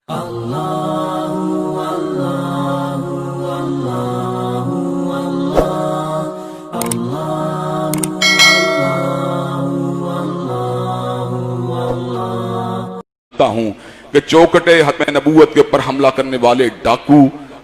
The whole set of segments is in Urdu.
ہوں کہ چوکٹے ختم نبوت کے اوپر حملہ کرنے والے ڈاکو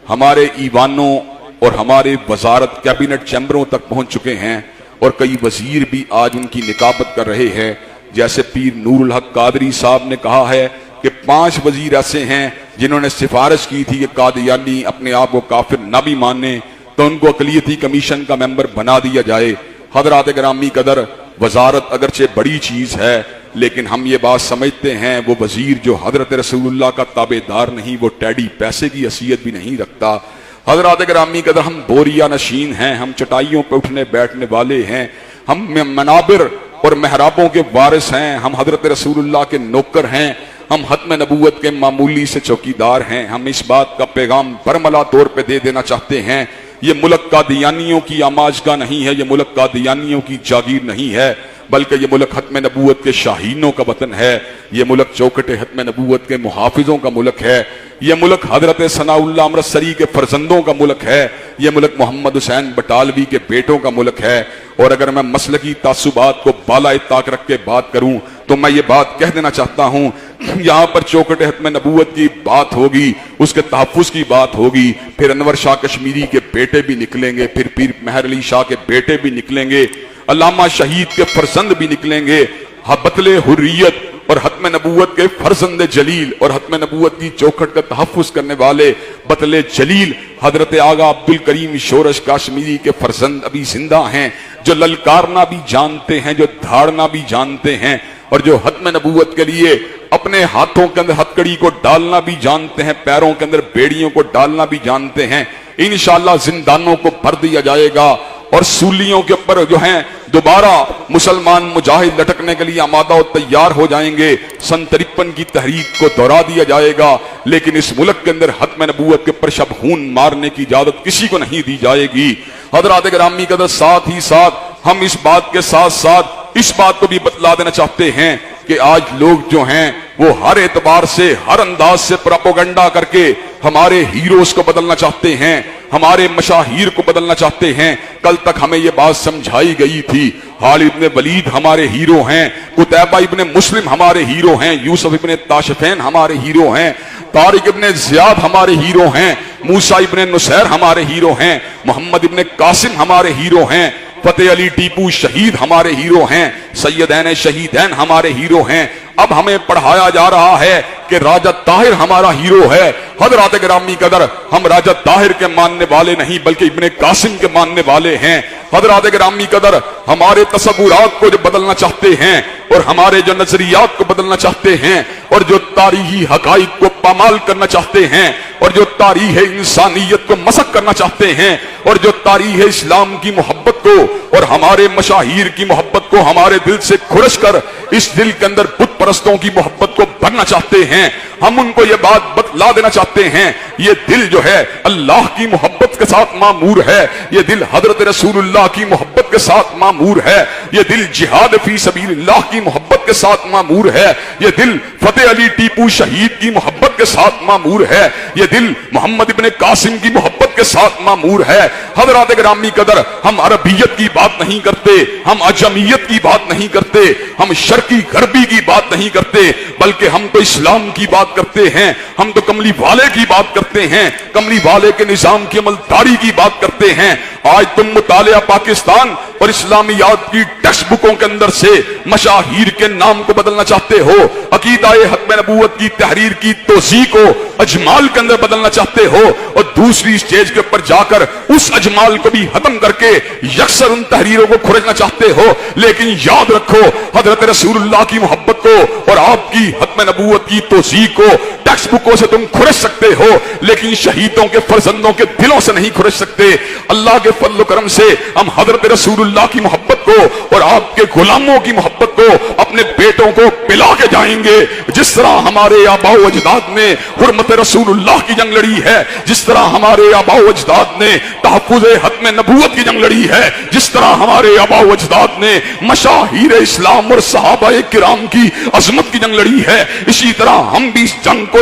ہمارے ایوانوں اور ہمارے وزارت کیبنٹ چیمبروں تک پہنچ چکے ہیں، اور کئی وزیر بھی آج ان کی نکابت کر رہے ہیں۔ جیسے پیر نور الحق قادری صاحب نے کہا ہے کہ 5 وزیر ایسے ہیں جنہوں نے سفارش کی تھی کہ قادیانی اپنے آپ کو کافر نہ بھی مانے تو ان کو اقلیتی کمیشن کا ممبر بنا دیا جائے۔ حضرات گرامی قدر، وزارت اگرچہ بڑی چیز ہے، لیکن ہم یہ بات سمجھتے ہیں وہ وزیر جو حضرت رسول اللہ کا تابع دار نہیں، وہ ٹیڈی پیسے کی حیثیت بھی نہیں رکھتا۔ حضرات گرامی قدر، ہم بوریا نشین ہیں، ہم چٹائیوں پہ اٹھنے بیٹھنے والے ہیں، ہم منابر اور محرابوں کے وارث ہیں، ہم حضرت رسول اللہ کے نوکر ہیں، ہم ختم نبوت کے معمولی سے چوکیدار ہیں۔ ہم اس بات کا پیغام برملا طور پہ دے دینا چاہتے ہیں، یہ ملک قادیانیوں کی آماجگاہ نہیں ہے، یہ ملک قادیانیوں کی جاگیر نہیں ہے، بلکہ یہ ملک ختم نبوت کے شاہینوں کا وطن ہے، یہ ملک چوکٹے ختم نبوت کے محافظوں کا ملک ہے، یہ ملک حضرت ثناء اللہ امرتسری کے فرزندوں کا ملک ہے، یہ ملک محمد حسین بٹالوی کے بیٹوں کا ملک ہے۔ اور اگر میں مسلکی تعصبات کو بالائے طاق رکھ کے بات کروں تو میں یہ بات کہہ دینا چاہتا ہوں، یہاں پر چوکٹے ختم نبوت کی بات ہوگی، اس کے تحفظ کی بات ہوگی، پھر انور شاہ کشمیری کے بیٹے بھی نکلیں گے، پھر پیر مہر علی شاہ کے بیٹے بھی نکلیں گے، علامہ شہید کے فرزند بھی نکلیں گے، بطل حریت اور ختم نبوت کے فرزند جلیل اور ختم نبوت کی چوکھٹ کا تحفظ کرنے والے بطل جلیل حضرت آغا عبدالکریم شورش کاشمیری کے فرزند ابھی زندہ ہیں، جو للکارنا بھی جانتے ہیں، جو دھاڑنا بھی جانتے ہیں، اور جو ختم نبوت کے لیے اپنے ہاتھوں کے اندر ہتکڑی کو ڈالنا بھی جانتے ہیں، پیروں کے اندر بیڑیوں کو ڈالنا بھی جانتے ہیں۔ انشاءاللہ زندانوں کو بھر دیا جائے گا، اور سولیوں کے اوپر جو ہیں دوبارہ مسلمان مجاہد لٹکنے کے لیے آمادہ و تیار ہو جائیں گے۔ سن 53 کی تحریک کو دہرا دیا جائے گا، لیکن اس ملک کے اندر ختم نبوت کے اوپر شب خون مارنے کی اجازت کسی کو نہیں دی جائے گی۔ حضرات گرامی قدر، ساتھ ہی ساتھ ہم اس بات کے ساتھ ساتھ اس بات کو بھی بتلا دینا چاہتے ہیں کہ آج لوگ جو ہیں وہ ہر اعتبار سے، ہر انداز سے پروپیگنڈا کر کے ہمارے ہیروز کو بدلنا چاہتے ہیں، ہمارے مشاہیر کو بدلنا چاہتے ہیں۔ کل تک ہمیں یہ بات سمجھائی گئی تھی، خالد ابن ولید ہمارے ہیرو ہیں، قتیبہ ابن مسلم ہمارے ہیرو ہیں، یوسف ابن تاشفین ہمارے ہیرو ہیں، طارق ابن زیاد ہمارے ہیرو ہیں، موسیٰ ابن نصیر ہمارے ہیرو ہیں، محمد ابن قاسم ہمارے ہیرو ہیں، فتح علی ٹیپو شہید ہمارے ہیرو ہیں، سیدین شہیدین ہمارے ہیرو ہیں۔ اب ہمیں پڑھایا جا رہا ہے کہ راجہ طاہر ہمارا ہیرو ہے۔ حضرات گرامی قدر، ہم راجہ طاہر کے ماننے والے نہیں بلکہ ابن قاسم کے ماننے والے ہیں۔ حضرات گرامی قدر، ہمارے تصورات کو جو بدلنا چاہتے ہیں اور ہمارے جو نظریات کو بدلنا چاہتے ہیں اور جو تاریخی حقائق کو پامال کرنا چاہتے ہیں اور جو تاریخ انسانیت کو مسخ کرنا چاہتے ہیں اور جو تاریخ اسلام کی محبت کو اور ہمارے مشاہیر کی محبت کو ہمارے دل سے کھرش کر اس دل کے اندر بت پرستوں کی محبت کو بھرنا چاہتے ہیں، ہم ان کو یہ بات بتلا دینا چاہتے ہیں، یہ دل جو ہے اللہ کی محبت کے ساتھ معمور ہے، یہ دل حضرت رسول اللہ کی محبت کے ساتھ معمور ہے، یہ دل جہاد فی سبیل اللہ کی محبت کے ساتھ معمور ہے، یہ دل فتح علی ٹیپو شہید کی محبت کے ساتھ معمور ہے، یہ دل محمد ابن قاسم کی محبت کے ساتھ معمور ہے۔ حضرات گرامی قدر، ہم عربیت کی بات نہیں کرتے، ہم عجمیت کی بات نہیں کرتے، ہم شرقی غربی کی بات نہیں کرتے، بلکہ ہم تو اسلام کی بات کرتے ہیں، ہم تو کملی والے کی بات کرتے ہیں، کملی والے کے نظام کی عملداری کی بات کرتے ہیں۔ آج تم مطالعہ پاکستان اور اسلامیات کی ٹیکسٹ بکوں کے اندر سے مشاہیر کے نام کو بدلنا چاہتے ہو، عقیدہ ختم نبوت کی تحریر کی توضیح کو اجمال کے اندر بدلنا چاہتے ہو، اور دوسری سٹیج کے اوپر جا کر اس اجمال کو بھی ختم کر کے یکسر ان تحریروں کو کھرچنا چاہتے ہو۔ لیکن یاد رکھو، حضرت رسول اللہ کی محبت کو اور آپ کی ختم نبوت کی توضیح کو ٹیکسٹ بکوں سے تم کھرچ سکتے ہو، لیکن شہیدوں کے فرزندوں کے دلوں سے نہیں کھرچ سکتے۔ اللہ کے فضل و کرم سے ہم حضرت رسول اللہ کی محبت کو اور آپ کے غلاموں کی محبت کو اپنے بیٹوں کو پلا کے جائیں گے۔ جس طرح ہمارے آباء و اجداد نے حرمت رسول اللہ کی جنگ لڑی ہے، جس طرح ہمارے آباء و اجداد نے تحفظ ختم نبوت کی جنگ لڑی ہے، جس طرح ہمارے آباء و اجداد نے مشاہیر اسلام اور صحابہ کرام کی عظمت کی جنگ لڑی ہے، اسی طرح ہم بھی اس جنگ کو